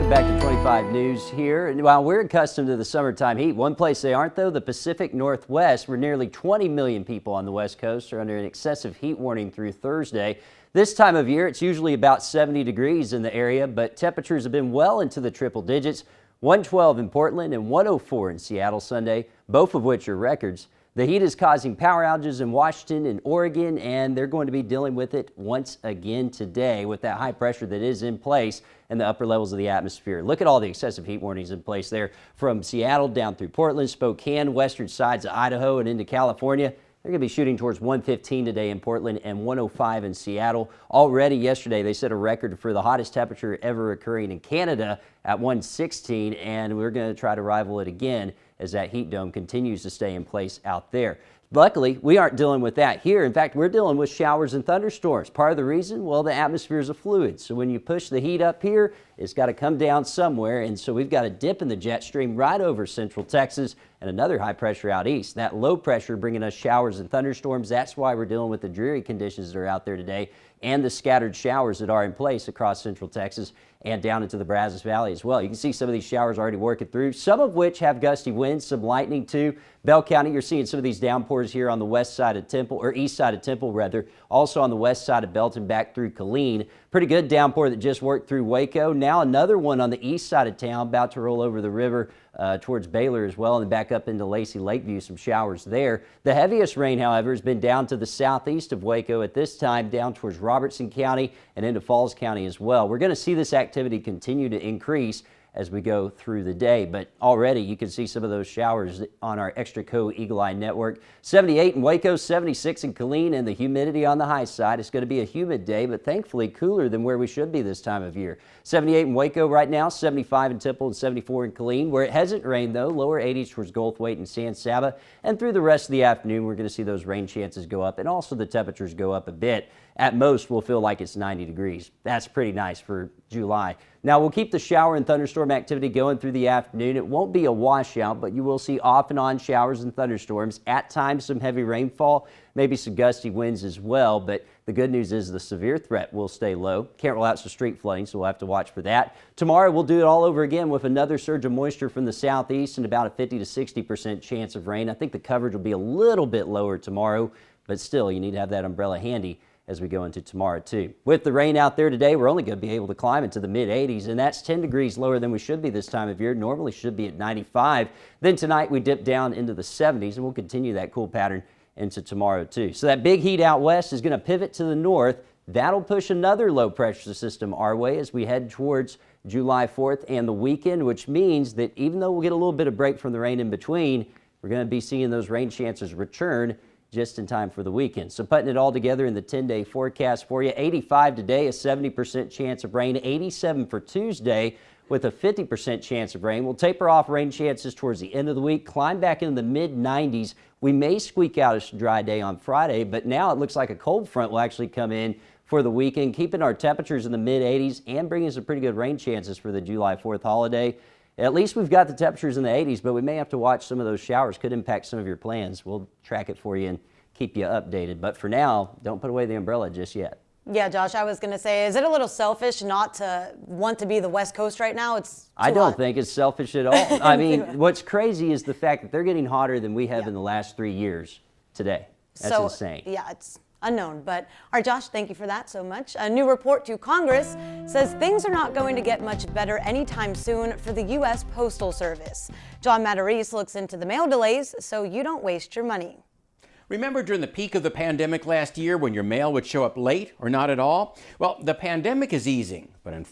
Welcome back to 25 News here. And while we're accustomed to the summertime heat, one place they aren't though, the Pacific Northwest, where nearly 20 million people on the West Coast are under an excessive heat warning through Thursday. This time of year, it's usually about 70 degrees in the area, but temperatures have been well into the triple digits. 112 in Portland and 104 in Seattle Sunday, both of which are records. The heat is causing power outages in Washington and Oregon, and they're going to be dealing with it once again today with that high pressure that is in place in the upper levels of the atmosphere. Look at all the excessive heat warnings in place there from Seattle down through Portland, Spokane, western sides of Idaho, and into California. They're going to be shooting towards 115 today in Portland and 105 in Seattle. Already yesterday, they set a record for the hottest temperature ever occurring in Canada at 116, and we're going to try to rival it again as that heat dome continues to stay in place out there. Luckily, we aren't dealing with that here. In fact, we're dealing with showers and thunderstorms. Part of the reason, well, the atmosphere is a fluid. So when you push the heat up here, it's got to come down somewhere. And so we've got a dip in the jet stream right over central Texas and another high pressure out east. That low pressure bringing us showers and thunderstorms. That's why we're dealing with the dreary conditions that are out there today and the scattered showers that are in place across central Texas and down into the Brazos Valley as well. You can see some of these showers already working through, some of which have gusty winds, some lightning too. Bell County, you're seeing some of these downpours here on the west side of Temple, or east side of Temple rather, also on the west side of Belton back through Killeen. Pretty good downpour that just worked through Waco. Now another one on the east side of town about to roll over the river towards Baylor as well, and back up into Lacey Lakeview, some showers there. The heaviest rain, however, has been down to the southeast of Waco at this time, down towards Robertson County and into Falls County as well. We're going to see this activity continue to increase as we go through the day, but already you can see some of those showers on our Extra Co Eagle Eye network. 78 in Waco, 76 in Killeen, and the humidity on the high side. It's going to be a humid day, but thankfully cooler than where we should be this time of year. 78 in Waco right now, 75 in Temple, and 74 in Killeen. Where it hasn't rained though, lower 80s towards Goldthwaite and San Saba, and through the rest of the afternoon we're going to see those rain chances go up and also the temperatures go up a bit. At most, we'll feel like it's 90 degrees. That's pretty nice for July. Now, we'll keep the shower and thunderstorm activity going through the afternoon. It won't be a washout, but you will see off and on showers and thunderstorms. At times, some heavy rainfall, maybe some gusty winds as well. But the good news is the severe threat will stay low. Can't rule out some street flooding, so we'll have to watch for that. Tomorrow, we'll do it all over again with another surge of moisture from the southeast and about a 50 to 60% chance of rain. I think the coverage will be a little bit lower tomorrow, but still, you need to have that umbrella handy as we go into tomorrow too. With the rain out there today, we're only going to be able to climb into the mid 80s, and that's 10 degrees lower than we should be this time of year. Normally should be at 95. Then tonight we dip down into the 70s, and we'll continue that cool pattern into tomorrow too. So that big heat out west is going to pivot to the north. That'll push another low pressure system our way as we head towards July 4th and the weekend, which means that even though we'll get a little bit of break from the rain in between, we're going to be seeing those rain chances return just in time for the weekend. So putting it all together in the 10-day forecast for you, 85 today, a 70% chance of rain, 87 for Tuesday with a 50% chance of rain. We'll taper off rain chances towards the end of the week, climb back into the mid-90s. We may squeak out a dry day on Friday, but now it looks like a cold front will actually come in for the weekend, keeping our temperatures in the mid-80s and bringing some pretty good rain chances for the July 4th holiday. At least we've got the temperatures in the 80s, but we may have to watch some of those showers. Could impact some of your plans. We'll track it for you and keep you updated. But for now, don't put away the umbrella just yet. Yeah, Josh, I was going to say, is it a little selfish not to want to be the West Coast right now? I don't think it's selfish at all. I mean, what's crazy is the fact that they're getting hotter than we have in the last 3 years today. That's insane. Yeah, it's unknown. But all right, Josh, thank you for that so much. A new report to Congress says things are not going to get much better anytime soon for the U.S. Postal Service. John Matarese looks into the mail delays so you don't waste your money. Remember during the peak of the pandemic last year when your mail would show up late or not at all? Well, the pandemic is easing, but